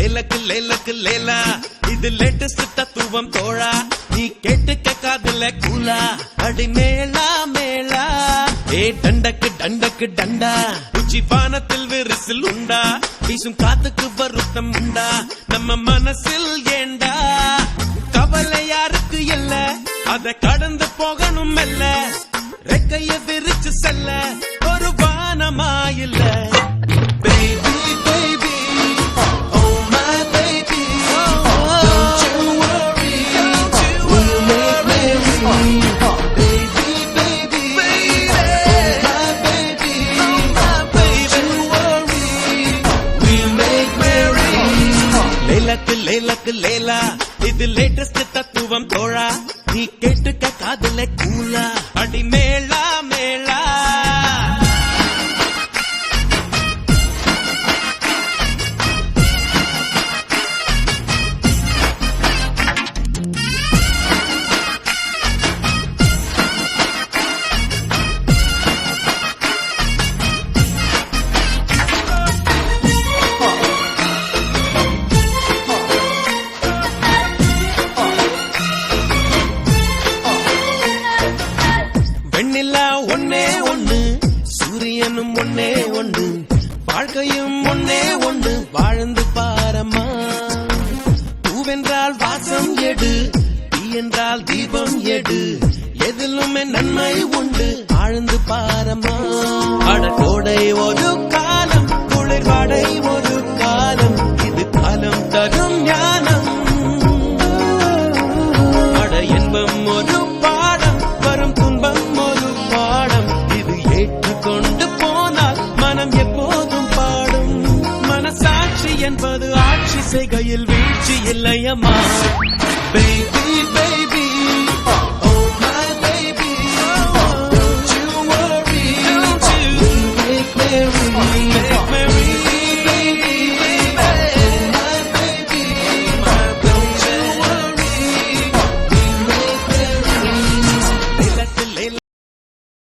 லேலக்கு லேலக்கு லேலா இது லேட்டஸ்ட் தத்துவம் தோழா நீ கேட்டுக்க காதுல கூலா அடி மேளா மேளா ஏ டண்டக்கு டண்டக்கு டண்டா உச்சி பானத்தில் விரிசில் உண்டா வீசும் காத்துக்கு வருத்தம் உண்டா நம்ம மனசில் ஏண்டா கவலை யாருக்கு இல்ல அத கடந்து போகணும் மெல்ல ரெக்கைய விரிச்சு செல்ல ஒரு வானமாயில்ல baby baby oh my baby don't you worry we'll make merry baby baby oh my baby don't you worry we'll make merry லேலக்கு லேலக்கு லேலா இது லேட்டஸ்ட் தத்துவம் தோழா நீ கேட்டுக்க காதுல கூலா அடி மேளா மேளா வெண்ணிலா ஒன்னே ஒண்ணு சூரியனும் ஒன்னே ஒண்ணு வாழ்க்கையும் ஒன்னே ஒண்ணு வாழ்ந்து பாரம்மா பூவென்றால் வாசம் எடு தீ என்றால் தீபம் எடு எதிலுமே நன்மை உண்டு ஆழ்ந்து பாரம்மா அடகோடை ஒரு காலம் குளிர்வாடை ஒரு காலம் இது காலம் தரும் ஞானம் அட இன்பம் ஒரு பாடம் வரும் துன்பம் ஒரு பாடம் இது ஏற்றுக்கொண்டு போனால் மனம் எப்போதும் பாடும் மனசாட்சி என்பது ஆட்சி செய்கையில் வீழ்ச்சி இல்லையம்மா baby baby